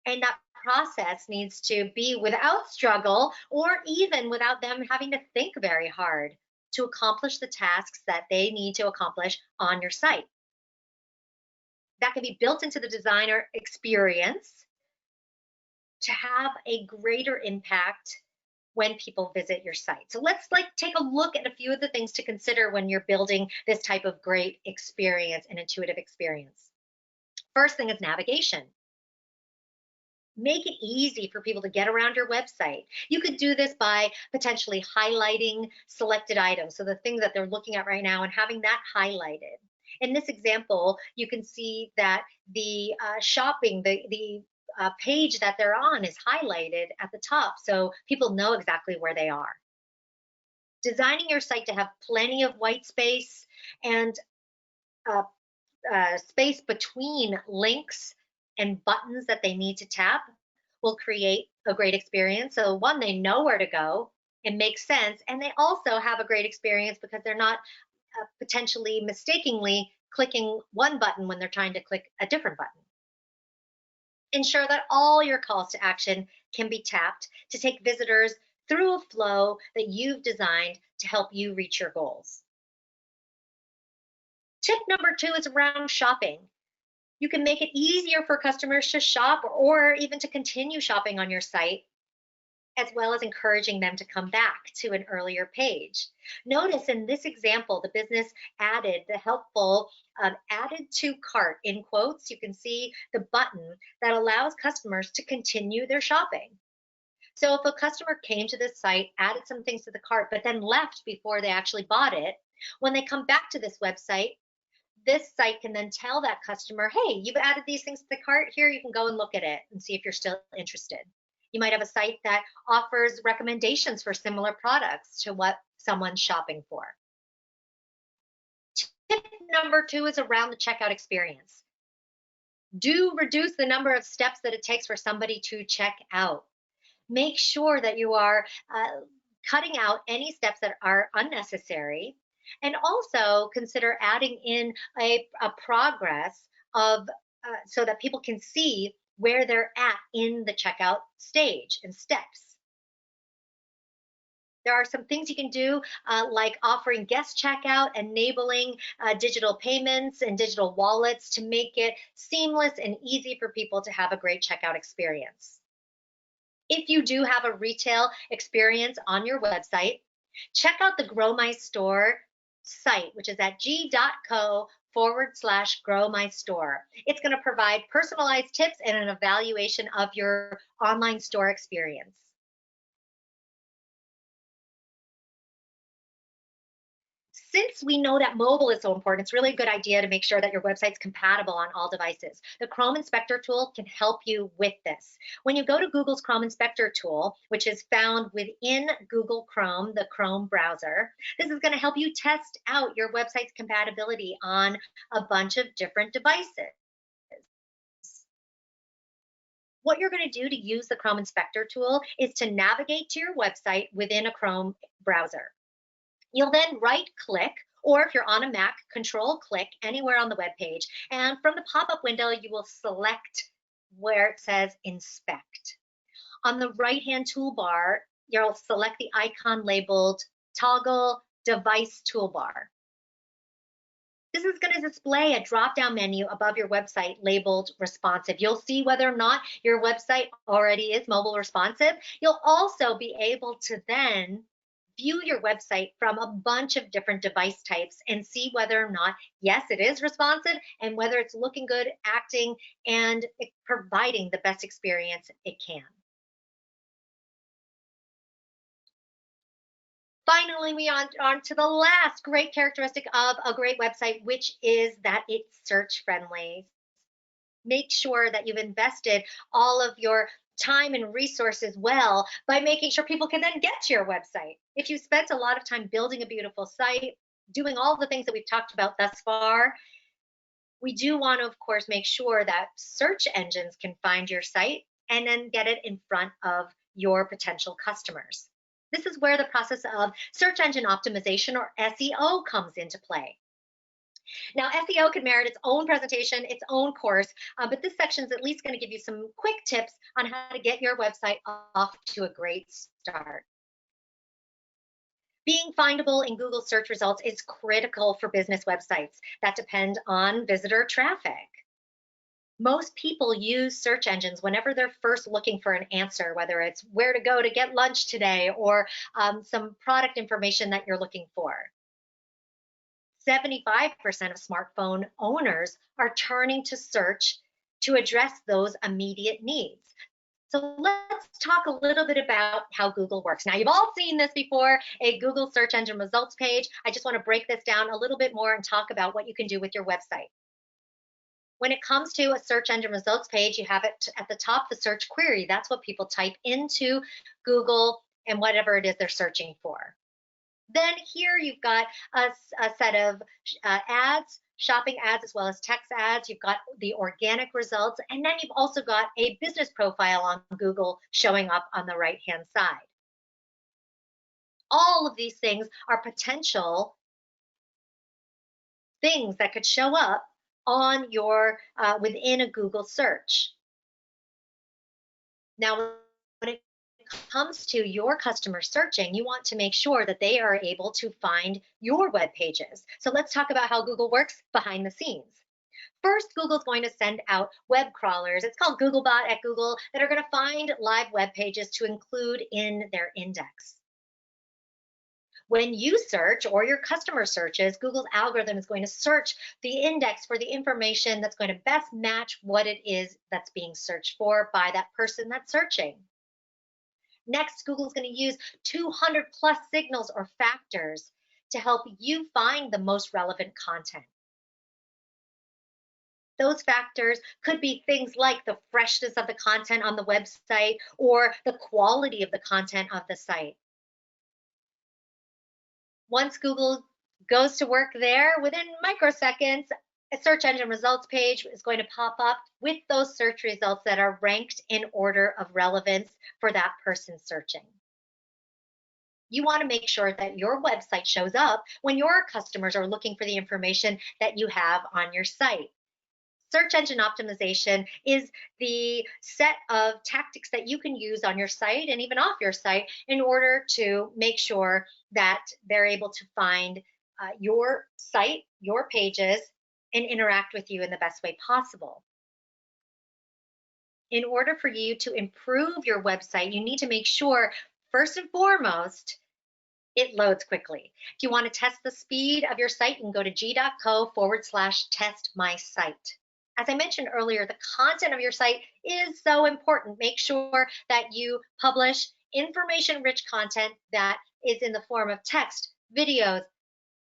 And that process needs to be without struggle, or even without them having to think very hard to accomplish the tasks that they need to accomplish on your site. That can be built into the designer experience to have a greater impact when people visit your site. So let's take a look at a few of the things to consider when you're building this type of great experience and intuitive experience. First thing is navigation. Make it easy for people to get around your website. You could do this by potentially highlighting selected items, so the things that they're looking at right now, and having that highlighted. In this example, you can see that the shopping, the page that they're on is highlighted at the top, so people know exactly where they are. Designing your site to have plenty of white space and space between links and buttons that they need to tap will create a great experience. So one, they know where to go, it makes sense, and they also have a great experience because they're not potentially mistakenly clicking one button when they're trying to click a different button. Ensure that all your calls to action can be tapped to take visitors through a flow that you've designed to help you reach your goals. Tip number 2 is around shopping. You can make it easier for customers to shop or even to continue shopping on your site, as well as encouraging them to come back to an earlier page. Notice in this example, the business added the helpful added to cart in quotes. You can see the button that allows customers to continue their shopping. So if a customer came to this site, added some things to the cart, but then left before they actually bought it, when they come back to this website, this site can then tell that customer, hey, you've added these things to the cart, here you can go and look at it and see if you're still interested. You might have a site that offers recommendations for similar products to what someone's shopping for. Tip number 2 is around the checkout experience. Do reduce the number of steps that it takes for somebody to check out. Make sure that you are cutting out any steps that are unnecessary, and also consider adding in a progress of so that people can see where they're at in the checkout stage and steps. There are some things you can do like offering guest checkout, enabling digital payments and digital wallets to make it seamless and easy for people to have a great checkout experience. If you do have a retail experience on your website, check out the Grow My Store site, which is at g.co/Grow My Store. It's going to provide personalized tips and an evaluation of your online store experience. Since we know that mobile is so important, it's really a good idea to make sure that your website's compatible on all devices. The Chrome Inspector tool can help you with this. When you go to Google's Chrome Inspector tool, which is found within Google Chrome, the Chrome browser, this is going to help you test out your website's compatibility on a bunch of different devices. What you're going to do to use the Chrome Inspector tool is to navigate to your website within a Chrome browser. You'll then right-click, or if you're on a Mac, control-click anywhere on the web page, and from the pop-up window, you will select where it says Inspect. On the right-hand toolbar, you'll select the icon labeled Toggle Device Toolbar. This is going to display a drop-down menu above your website labeled responsive. You'll see whether or not your website already is mobile responsive. You'll also be able to then view your website from a bunch of different device types and see whether or not, yes, it is responsive, and whether it's looking good, acting, and providing the best experience it can. Finally, we on to the last great characteristic of a great website, which is that it's search friendly. Make sure that you've invested all of your time and resources well by making sure people can then get to your website. If you spent a lot of time building a beautiful site, doing all the things that we've talked about thus far, we do want to, of course, make sure that search engines can find your site and then get it in front of your potential customers. This is where the process of search engine optimization, or SEO, comes into play. Now, SEO could merit its own presentation, its own course, but this section is at least going to give you some quick tips on how to get your website off to a great start. Being findable in Google search results is critical for business websites that depend on visitor traffic. Most people use search engines whenever they're first looking for an answer, whether it's where to go to get lunch today or some product information that you're looking for. 75% of smartphone owners are turning to search to address those immediate needs. So let's talk a little bit about how Google works. Now, you've all seen this before, a Google search engine results page. I just want to break this down a little bit more and talk about what you can do with your website. When it comes to a search engine results page, you have it at the top, the search query. That's what people type into Google and whatever it is they're searching for. Then here you've got a set of ads, shopping ads, as well as text ads. You've got the organic results, and then you've also got a business profile on Google showing up on the right-hand side. All of these things are potential things that could show up on your within a Google search. Now, when it comes to your customer searching, you want to make sure that they are able to find your web pages. So let's talk about how Google works behind the scenes. First, Google's going to send out web crawlers. It's called Googlebot at Google, that are going to find live web pages to include in their index. When you search, or your customer searches, Google's algorithm is going to search the index for the information that's going to best match what it is that's being searched for by that person that's searching. Next, Google's going to use 200 plus signals or factors to help you find the most relevant content. Those factors could be things like the freshness of the content on the website or the quality of the content of the site. Once Google goes to work there, within microseconds, a search engine results page is going to pop up with those search results that are ranked in order of relevance for that person searching. You want to make sure that your website shows up when your customers are looking for the information that you have on your site. Search engine optimization is the set of tactics that you can use on your site and even off your site in order to make sure that they're able to find your site, your pages, and interact with you in the best way possible. In order for you to improve your website, you need to make sure, first and foremost, it loads quickly. If you want to test the speed of your site, you can go to g.co/test-my-site. As I mentioned earlier, the content of your site is so important. Make sure that you publish information-rich content that is in the form of text, videos,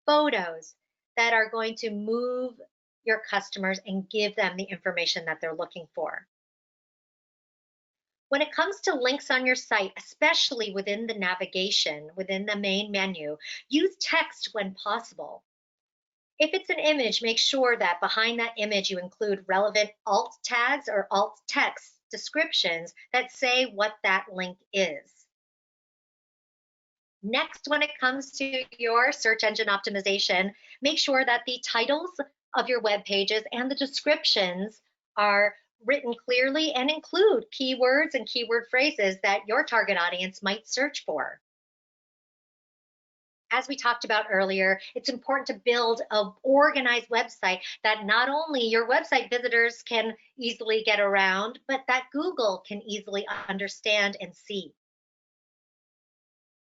photos that are going to move your customers and give them the information that they're looking for. When it comes to links on your site, especially within the navigation, within the main menu, use text when possible. If it's an image, make sure that behind that image you include relevant alt tags or alt text descriptions that say what that link is. Next, when it comes to your search engine optimization, make sure that the titles of your web pages and the descriptions are written clearly and include keywords and keyword phrases that your target audience might search for. As we talked about earlier, it's important to build an organized website that not only your website visitors can easily get around, but that Google can easily understand and see.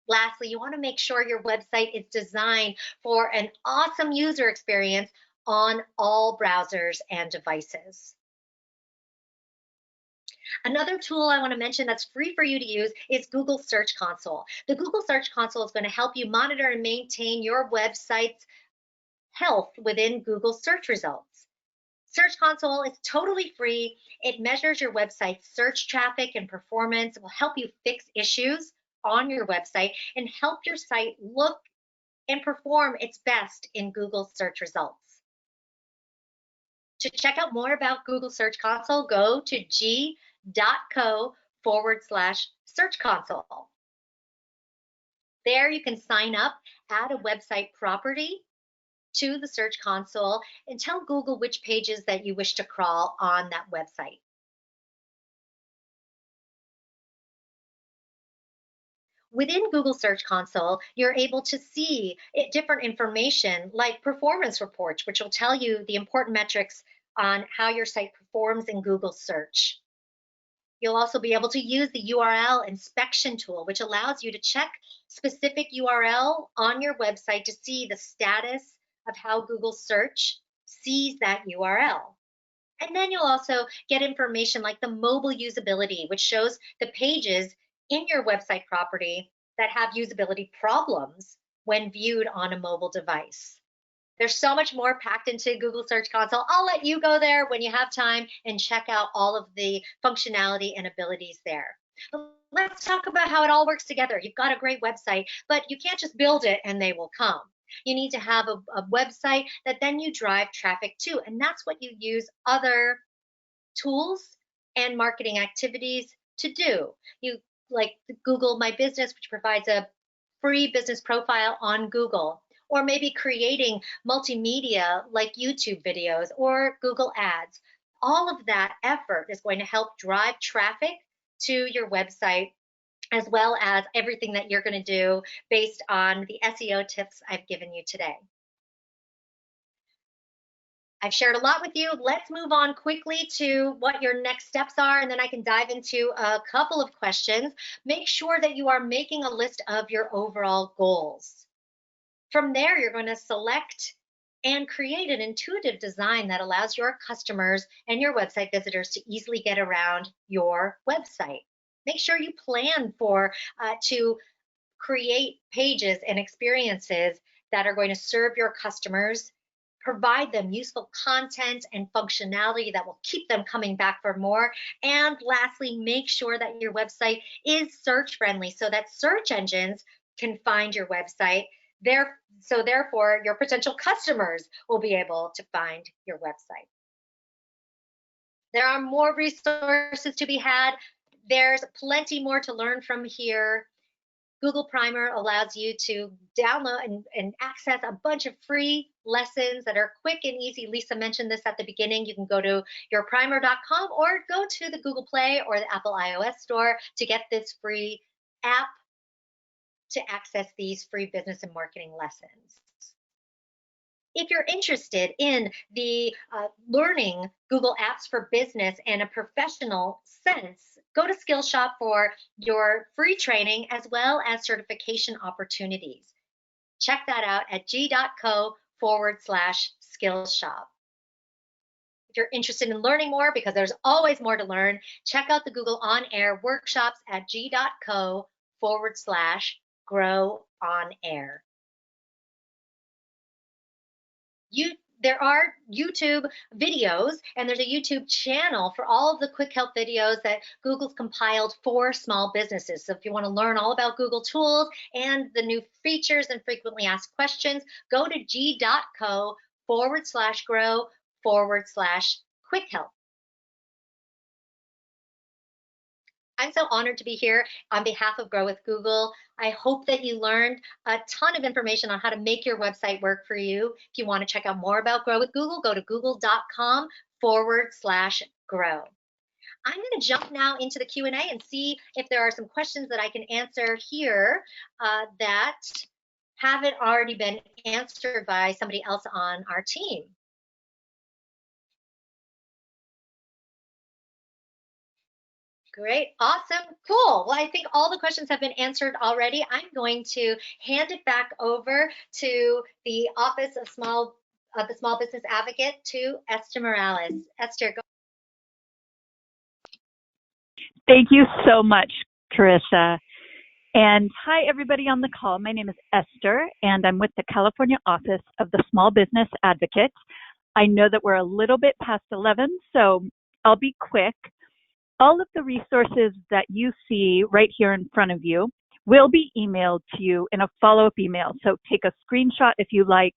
Lastly, you want to make sure your website is designed for an awesome user experience on all browsers and devices. Another tool I want to mention that's free for you to use is Google Search Console. The Google Search Console is going to help you monitor and maintain your website's health within Google search results. Search Console is totally free. It measures your website's search traffic and performance. It will help you fix issues on your website and help your site look and perform its best in Google search results. To check out more about Google Search Console, go to g.co/Search Console. There you can sign up, add a website property to the Search Console, and tell Google which pages that you wish to crawl on that website. Within Google Search Console, you're able to see different information like performance reports, which will tell you the important metrics on how your site performs in Google search. You'll also be able to use the URL inspection tool, which allows you to check specific URL on your website to see the status of how Google search sees that URL. And then you'll also get information like the mobile usability, which shows the pages in your website property that have usability problems when viewed on a mobile device. There's so much more packed into Google Search Console. I'll let you go there when you have time and check out all of the functionality and abilities there. Let's talk about how it all works together. You've got a great website, but you can't just build it and they will come. You need to have a website that then you drive traffic to, and that's what you use other tools and marketing activities to do. You like Google My Business, which provides a free business profile on Google, or maybe creating multimedia like YouTube videos or Google Ads. All of that effort is going to help drive traffic to your website, as well as everything that you're going to do based on the SEO tips I've given you today. I've shared a lot with you. Let's move on quickly to what your next steps are, and then I can dive into a couple of questions. Make sure that you are making a list of your overall goals. From there, you're going to select and create an intuitive design that allows your customers and your website visitors to easily get around your website. Make sure you plan to create pages and experiences that are going to serve your customers, provide them useful content and functionality that will keep them coming back for more. And lastly, make sure that your website is search friendly so that search engines can find your website. So therefore, your potential customers will be able to find your website. There are more resources to be had. There's plenty more to learn from here. Google Primer allows you to download and access a bunch of free lessons that are quick and easy. Lisa mentioned this at the beginning. You can go to yourprimer.com or go to the Google Play or the Apple iOS store to get this free app to access these free business and marketing lessons. If you're interested in the learning Google Apps for Business in a professional sense, go to Skillshop for your free training as well as certification opportunities. Check that out at g.co/Skillshop. If you're interested in learning more, because there's always more to learn, check out the Google On Air workshops at g.co/GrowOnAir. There are YouTube videos, and there's a YouTube channel for all of the quick help videos that Google's compiled for small businesses. So if you want to learn all about Google tools and the new features and frequently asked questions, go to g.co/grow/quick help. I'm so honored to be here on behalf of Grow with Google. I hope that you learned a ton of information on how to make your website work for you. If you want to check out more about Grow with Google, go to google.com/grow. I'm going to jump now into the Q&A and see if there are some questions that I can answer here that have it already been answered by somebody else on our team? Great, awesome, cool. Well, I think all the questions have been answered already. I'm going to hand it back over to the Office of the Small Business Advocate, to Esther Morales. Esther, go. Thank you so much, Carissa. And hi, everybody on the call. My name is Esther, and I'm with the California Office of the Small Business Advocate. I know that we're a little bit past 11, so I'll be quick. All of the resources that you see right here in front of you will be emailed to you in a follow-up email. So take a screenshot if you like,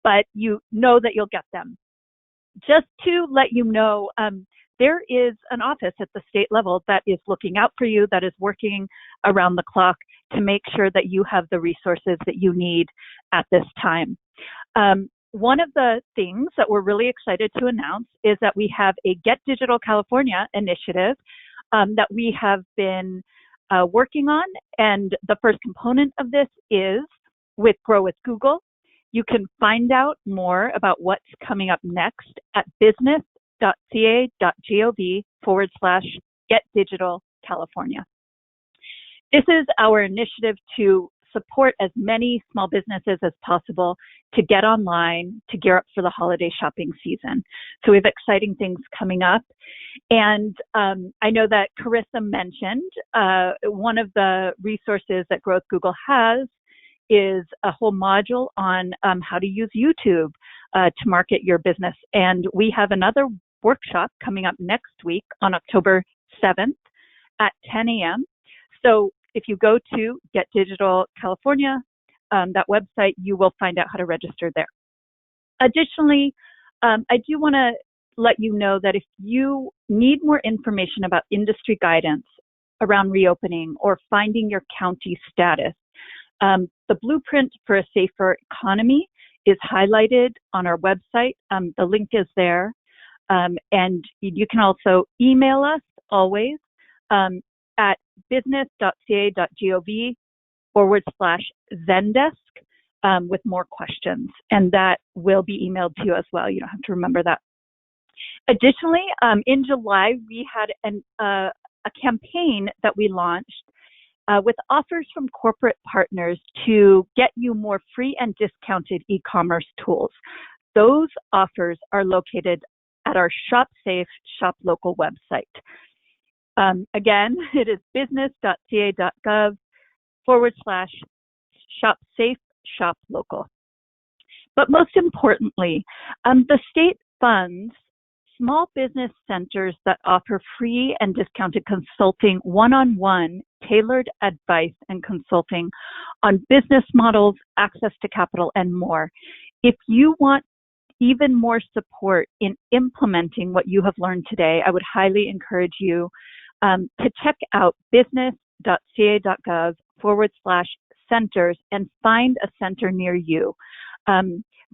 but you know that you'll get them. Just to let you know, there is an office at the state level that is looking out for you, that is working around the clock to make sure that you have the resources that you need at this time. One of the things that we're really excited to announce is that we have a Get Digital California initiative that we have been working on. And the first component of this is with Grow with Google. You can find out more about what's coming up next at business.ca.gov/GetDigitalCalifornia. This is our initiative to support as many small businesses as possible to get online, to gear up for the holiday shopping season. So we have exciting things coming up. And I know that Carissa mentioned one of the resources that Grow with Google has is a whole module on how to use YouTube to market your business. And we have another workshop coming up next week on October 7th at 10 a.m. So if you go to Get Digital California, that website, you will find out how to register there. Additionally, I do want to let you know that if you need more information about industry guidance around reopening or finding your county status, the Blueprint for a Safer Economy is highlighted on our website. The link is there. And you can also email us always at business.ca.gov/Zendesk with more questions. And that will be emailed to you as well. You don't have to remember that. Additionally, in July, we had a campaign that we launched with offers from corporate partners to get you more free and discounted e-commerce tools. Those offers are located at our Shop Safe, Shop Local website. Again, it is business.ca.gov/Shop Safe, Shop Local. But most importantly, the state funds small business centers that offer free and discounted consulting, one-on-one tailored advice and consulting on business models, access to capital, and more. If you want even more support in implementing what you have learned today, I would highly encourage you to check out business.ca.gov/centers and find a center near you.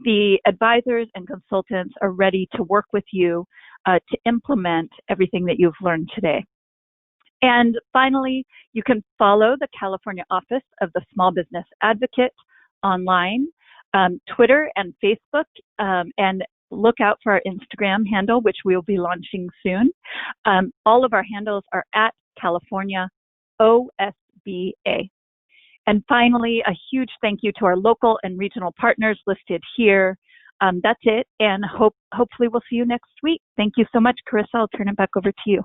The advisors and consultants are ready to work with you to implement everything that you've learned today. And finally, you can follow the California Office of the Small Business Advocate online, Twitter and Facebook, and look out for our Instagram handle, which we'll be launching soon. All of our handles are at California OSBA. And finally, a huge thank you to our local and regional partners listed here. That's it, and hopefully we'll see you next week. Thank you so much, Carissa. I'll turn it back over to you.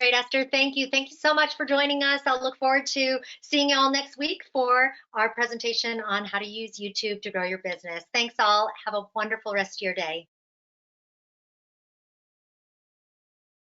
Great, Esther. Thank you. Thank you so much for joining us. I'll look forward to seeing you all next week for our presentation on how to use YouTube to grow your business. Thanks all. Have a wonderful rest of your day.